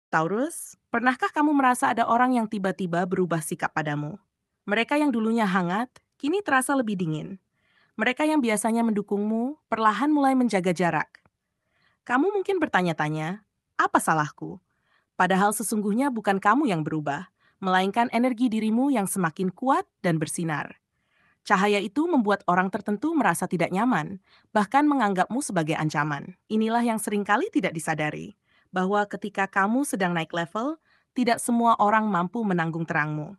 Taurus, pernahkah kamu merasa ada orang yang tiba-tiba berubah sikap padamu? Mereka yang dulunya hangat, kini terasa lebih dingin. Mereka yang biasanya mendukungmu, perlahan mulai menjaga jarak. Kamu mungkin bertanya-tanya, apa salahku? Padahal sesungguhnya bukan kamu yang berubah, melainkan energi dirimu yang semakin kuat dan bersinar. Cahaya itu membuat orang tertentu merasa tidak nyaman, bahkan menganggapmu sebagai ancaman. Inilah yang seringkali tidak disadari, bahwa ketika kamu sedang naik level, tidak semua orang mampu menanggung terangmu.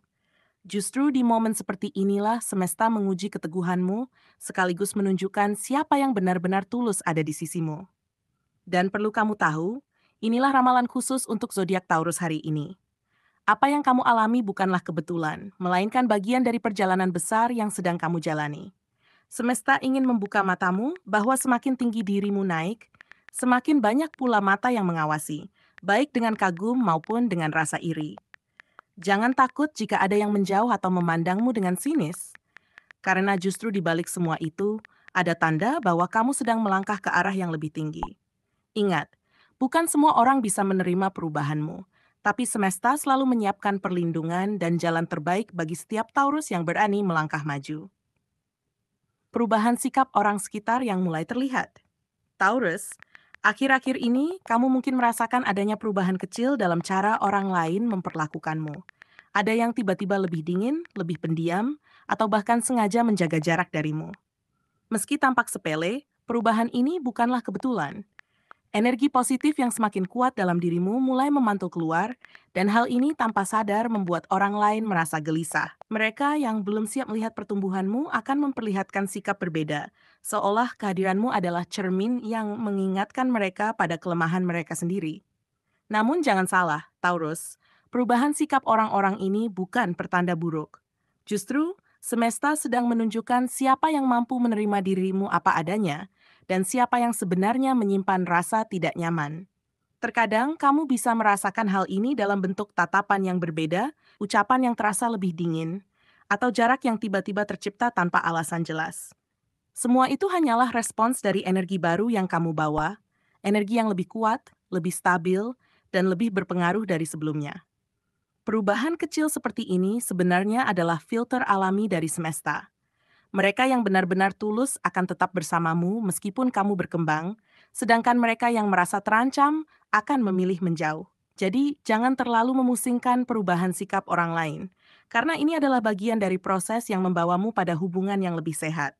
Justru di momen seperti inilah semesta menguji keteguhanmu, sekaligus menunjukkan siapa yang benar-benar tulus ada di sisimu. Dan perlu kamu tahu, inilah ramalan khusus untuk zodiak Taurus hari ini. Apa yang kamu alami bukanlah kebetulan, melainkan bagian dari perjalanan besar yang sedang kamu jalani. Semesta ingin membuka matamu bahwa semakin tinggi dirimu naik, semakin banyak pula mata yang mengawasi, baik dengan kagum maupun dengan rasa iri. Jangan takut jika ada yang menjauh atau memandangmu dengan sinis, karena justru di balik semua itu, ada tanda bahwa kamu sedang melangkah ke arah yang lebih tinggi. Ingat, bukan semua orang bisa menerima perubahanmu, tapi semesta selalu menyiapkan perlindungan dan jalan terbaik bagi setiap Taurus yang berani melangkah maju. Perubahan sikap orang sekitar yang mulai terlihat. Taurus, akhir-akhir ini kamu mungkin merasakan adanya perubahan kecil dalam cara orang lain memperlakukanmu. Ada yang tiba-tiba lebih dingin, lebih pendiam, atau bahkan sengaja menjaga jarak darimu. Meski tampak sepele, perubahan ini bukanlah kebetulan. Energi positif yang semakin kuat dalam dirimu mulai memantul keluar, dan hal ini tanpa sadar membuat orang lain merasa gelisah. Mereka yang belum siap melihat pertumbuhanmu akan memperlihatkan sikap berbeda, seolah kehadiranmu adalah cermin yang mengingatkan mereka pada kelemahan mereka sendiri. Namun jangan salah, Taurus, perubahan sikap orang-orang ini bukan pertanda buruk. Justru, semesta sedang menunjukkan siapa yang mampu menerima dirimu apa adanya, dan siapa yang sebenarnya menyimpan rasa tidak nyaman. Terkadang kamu bisa merasakan hal ini dalam bentuk tatapan yang berbeda, ucapan yang terasa lebih dingin, atau jarak yang tiba-tiba tercipta tanpa alasan jelas. Semua itu hanyalah respons dari energi baru yang kamu bawa, energi yang lebih kuat, lebih stabil, dan lebih berpengaruh dari sebelumnya. Perubahan kecil seperti ini sebenarnya adalah filter alami dari semesta. Mereka yang benar-benar tulus akan tetap bersamamu meskipun kamu berkembang, sedangkan mereka yang merasa terancam akan memilih menjauh. Jadi, jangan terlalu memusingkan perubahan sikap orang lain, karena ini adalah bagian dari proses yang membawamu pada hubungan yang lebih sehat.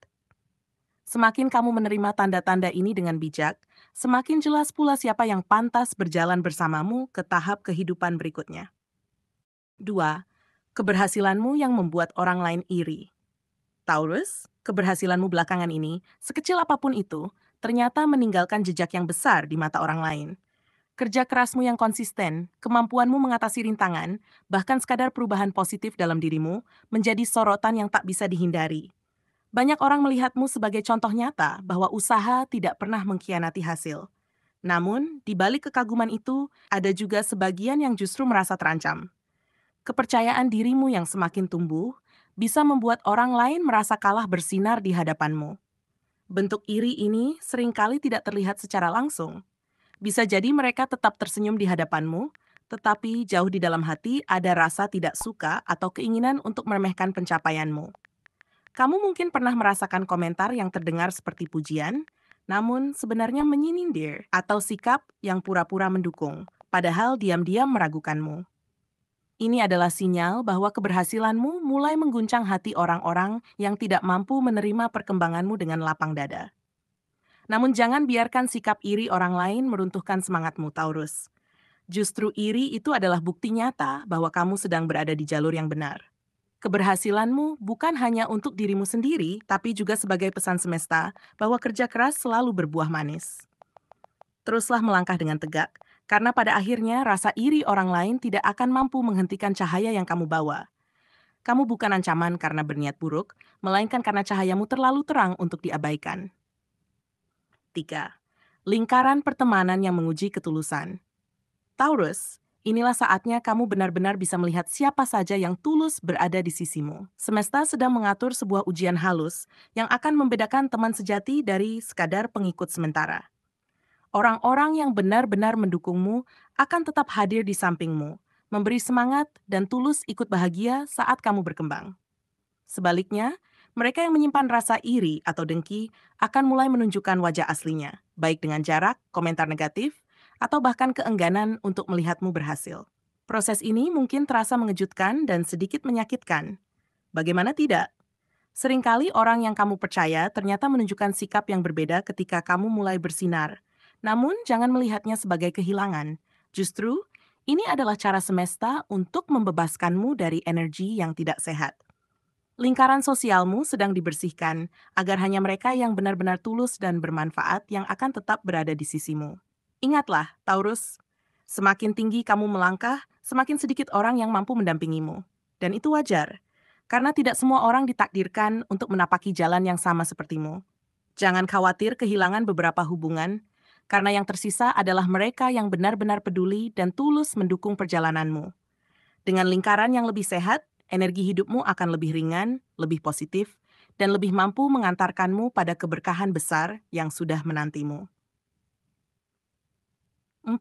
Semakin kamu menerima tanda-tanda ini dengan bijak, semakin jelas pula siapa yang pantas berjalan bersamamu ke tahap kehidupan berikutnya. 2. Keberhasilanmu yang membuat orang lain iri. Taurus, keberhasilanmu belakangan ini, sekecil apapun itu, ternyata meninggalkan jejak yang besar di mata orang lain. Kerja kerasmu yang konsisten, kemampuanmu mengatasi rintangan, bahkan sekadar perubahan positif dalam dirimu, menjadi sorotan yang tak bisa dihindari. Banyak orang melihatmu sebagai contoh nyata bahwa usaha tidak pernah mengkhianati hasil. Namun, di balik kekaguman itu, ada juga sebagian yang justru merasa terancam. Kepercayaan dirimu yang semakin tumbuh bisa membuat orang lain merasa kalah bersinar di hadapanmu. Bentuk iri ini seringkali tidak terlihat secara langsung. Bisa jadi mereka tetap tersenyum di hadapanmu, tetapi jauh di dalam hati ada rasa tidak suka atau keinginan untuk meremehkan pencapaianmu. Kamu mungkin pernah merasakan komentar yang terdengar seperti pujian, namun sebenarnya menyindir atau sikap yang pura-pura mendukung, padahal diam-diam meragukanmu. Ini adalah sinyal bahwa keberhasilanmu mulai mengguncang hati orang-orang yang tidak mampu menerima perkembanganmu dengan lapang dada. Namun jangan biarkan sikap iri orang lain meruntuhkan semangatmu, Taurus. Justru iri itu adalah bukti nyata bahwa kamu sedang berada di jalur yang benar. Keberhasilanmu bukan hanya untuk dirimu sendiri, tapi juga sebagai pesan semesta bahwa kerja keras selalu berbuah manis. Teruslah melangkah dengan tegak, karena pada akhirnya rasa iri orang lain tidak akan mampu menghentikan cahaya yang kamu bawa. Kamu bukan ancaman karena berniat buruk, melainkan karena cahayamu terlalu terang untuk diabaikan. 3. Lingkaran pertemanan yang menguji ketulusan. Taurus, inilah saatnya kamu benar-benar bisa melihat siapa saja yang tulus berada di sisimu. Semesta sedang mengatur sebuah ujian halus yang akan membedakan teman sejati dari sekadar pengikut sementara. Orang-orang yang benar-benar mendukungmu akan tetap hadir di sampingmu, memberi semangat dan tulus ikut bahagia saat kamu berkembang. Sebaliknya, mereka yang menyimpan rasa iri atau dengki akan mulai menunjukkan wajah aslinya, baik dengan jarak, komentar negatif, atau bahkan keengganan untuk melihatmu berhasil. Proses ini mungkin terasa mengejutkan dan sedikit menyakitkan. Bagaimana tidak? Seringkali orang yang kamu percaya ternyata menunjukkan sikap yang berbeda ketika kamu mulai bersinar. Namun, jangan melihatnya sebagai kehilangan. Justru, ini adalah cara semesta untuk membebaskanmu dari energi yang tidak sehat. Lingkaran sosialmu sedang dibersihkan agar hanya mereka yang benar-benar tulus dan bermanfaat yang akan tetap berada di sisimu. Ingatlah, Taurus, semakin tinggi kamu melangkah, semakin sedikit orang yang mampu mendampingimu. Dan itu wajar, karena tidak semua orang ditakdirkan untuk menapaki jalan yang sama sepertimu. Jangan khawatir kehilangan beberapa hubungan, karena yang tersisa adalah mereka yang benar-benar peduli dan tulus mendukung perjalananmu. Dengan lingkaran yang lebih sehat, energi hidupmu akan lebih ringan, lebih positif, dan lebih mampu mengantarkanmu pada keberkahan besar yang sudah menantimu. 4.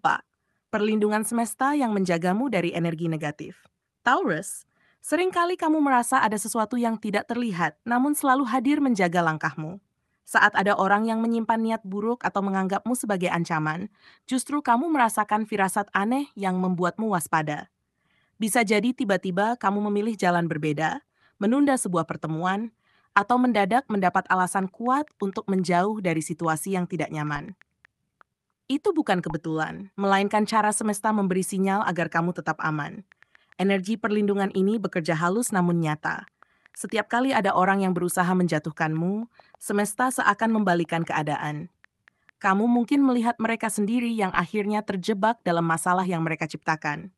Perlindungan semesta yang menjagamu dari energi negatif. Taurus, seringkali kamu merasa ada sesuatu yang tidak terlihat namun selalu hadir menjaga langkahmu. Saat ada orang yang menyimpan niat buruk atau menganggapmu sebagai ancaman, justru kamu merasakan firasat aneh yang membuatmu waspada. Bisa jadi tiba-tiba kamu memilih jalan berbeda, menunda sebuah pertemuan, atau mendadak mendapat alasan kuat untuk menjauh dari situasi yang tidak nyaman. Itu bukan kebetulan, melainkan cara semesta memberi sinyal agar kamu tetap aman. Energi perlindungan ini bekerja halus namun nyata. Setiap kali ada orang yang berusaha menjatuhkanmu, semesta seakan membalikan keadaan. Kamu mungkin melihat mereka sendiri yang akhirnya terjebak dalam masalah yang mereka ciptakan.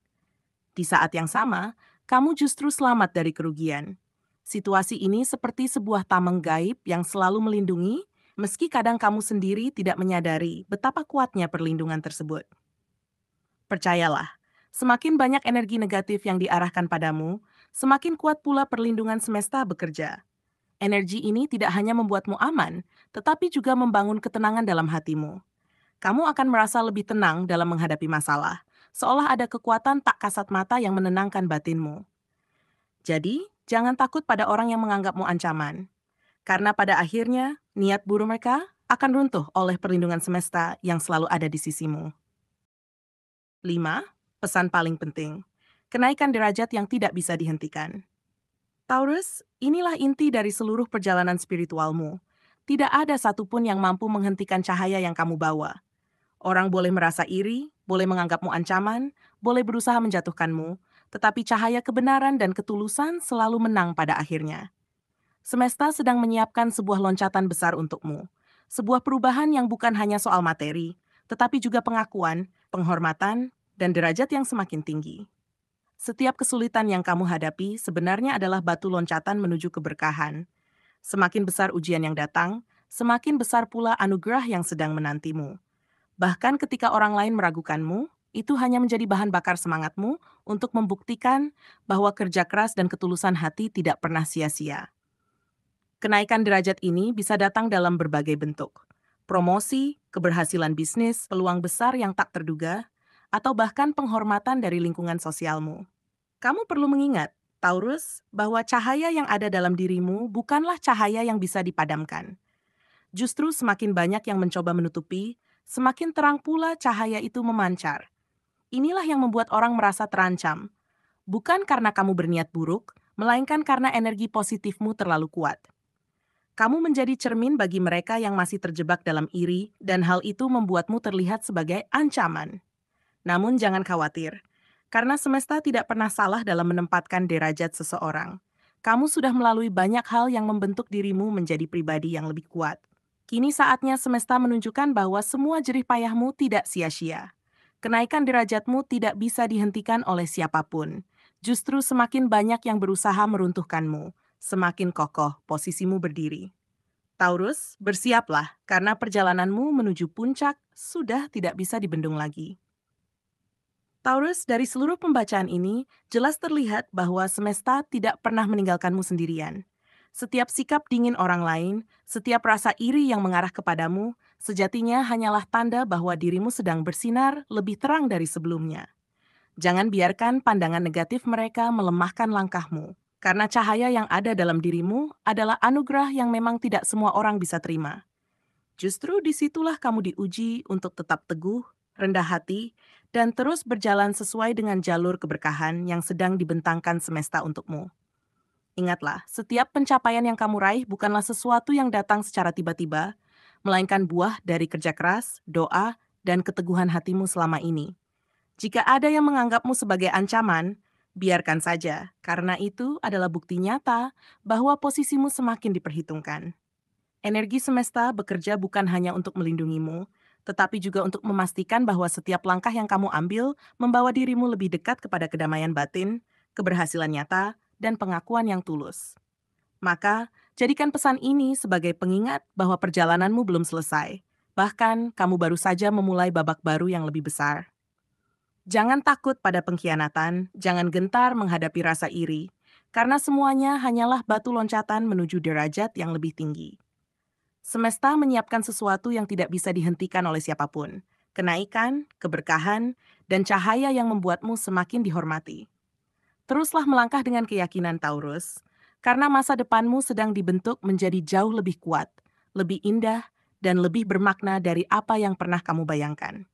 Di saat yang sama, kamu justru selamat dari kerugian. Situasi ini seperti sebuah tameng gaib yang selalu melindungi, meski kadang kamu sendiri tidak menyadari betapa kuatnya perlindungan tersebut. Percayalah, semakin banyak energi negatif yang diarahkan padamu, semakin kuat pula perlindungan semesta bekerja. Energi ini tidak hanya membuatmu aman, tetapi juga membangun ketenangan dalam hatimu. Kamu akan merasa lebih tenang dalam menghadapi masalah, seolah ada kekuatan tak kasat mata yang menenangkan batinmu. Jadi, jangan takut pada orang yang menganggapmu ancaman, karena pada akhirnya, niat buruk mereka akan runtuh oleh perlindungan semesta yang selalu ada di sisimu. 5. Pesan paling penting. Kenaikan derajat yang tidak bisa dihentikan. Taurus, inilah inti dari seluruh perjalanan spiritualmu. Tidak ada satupun yang mampu menghentikan cahaya yang kamu bawa. Orang boleh merasa iri, boleh menganggapmu ancaman, boleh berusaha menjatuhkanmu, tetapi cahaya kebenaran dan ketulusan selalu menang pada akhirnya. Semesta sedang menyiapkan sebuah loncatan besar untukmu. Sebuah perubahan yang bukan hanya soal materi, tetapi juga pengakuan, penghormatan, dan derajat yang semakin tinggi. Setiap kesulitan yang kamu hadapi sebenarnya adalah batu loncatan menuju keberkahan. Semakin besar ujian yang datang, semakin besar pula anugerah yang sedang menantimu. Bahkan ketika orang lain meragukanmu, itu hanya menjadi bahan bakar semangatmu untuk membuktikan bahwa kerja keras dan ketulusan hati tidak pernah sia-sia. Kenaikan derajat ini bisa datang dalam berbagai bentuk. Promosi, keberhasilan bisnis, peluang besar yang tak terduga, atau bahkan penghormatan dari lingkungan sosialmu. Kamu perlu mengingat, Taurus, bahwa cahaya yang ada dalam dirimu bukanlah cahaya yang bisa dipadamkan. Justru semakin banyak yang mencoba menutupi, semakin terang pula cahaya itu memancar. Inilah yang membuat orang merasa terancam. Bukan karena kamu berniat buruk, melainkan karena energi positifmu terlalu kuat. Kamu menjadi cermin bagi mereka yang masih terjebak dalam iri, dan hal itu membuatmu terlihat sebagai ancaman. Namun jangan khawatir, karena semesta tidak pernah salah dalam menempatkan derajat seseorang. Kamu sudah melalui banyak hal yang membentuk dirimu menjadi pribadi yang lebih kuat. Kini saatnya semesta menunjukkan bahwa semua jerih payahmu tidak sia-sia. Kenaikan derajatmu tidak bisa dihentikan oleh siapapun. Justru semakin banyak yang berusaha meruntuhkanmu, semakin kokoh posisimu berdiri. Taurus, bersiaplah karena perjalananmu menuju puncak sudah tidak bisa dibendung lagi. Taurus, dari seluruh pembacaan ini, jelas terlihat bahwa semesta tidak pernah meninggalkanmu sendirian. Setiap sikap dingin orang lain, setiap rasa iri yang mengarah kepadamu, Sejatinya hanyalah tanda bahwa dirimu sedang bersinar lebih terang dari sebelumnya. Jangan biarkan pandangan negatif mereka melemahkan langkahmu, karena cahaya yang ada dalam dirimu adalah anugerah yang memang tidak semua orang bisa terima. Justru disitulah kamu diuji untuk tetap teguh, rendah hati, dan terus berjalan sesuai dengan jalur keberkahan yang sedang dibentangkan semesta untukmu. Ingatlah, setiap pencapaian yang kamu raih bukanlah sesuatu yang datang secara tiba-tiba, melainkan buah dari kerja keras, doa, dan keteguhan hatimu selama ini. Jika ada yang menganggapmu sebagai ancaman, biarkan saja, karena itu adalah bukti nyata bahwa posisimu semakin diperhitungkan. Energi semesta bekerja bukan hanya untuk melindungimu, tetapi juga untuk memastikan bahwa setiap langkah yang kamu ambil membawa dirimu lebih dekat kepada kedamaian batin, keberhasilan nyata, dan pengakuan yang tulus. Maka, jadikan pesan ini sebagai pengingat bahwa perjalananmu belum selesai. Bahkan, kamu baru saja memulai babak baru yang lebih besar. Jangan takut pada pengkhianatan, jangan gentar menghadapi rasa iri, karena semuanya hanyalah batu loncatan menuju derajat yang lebih tinggi. Semesta menyiapkan sesuatu yang tidak bisa dihentikan oleh siapapun. Kenaikan, keberkahan, dan cahaya yang membuatmu semakin dihormati. Teruslah melangkah dengan keyakinan Taurus, karena masa depanmu sedang dibentuk menjadi jauh lebih kuat, lebih indah, dan lebih bermakna dari apa yang pernah kamu bayangkan.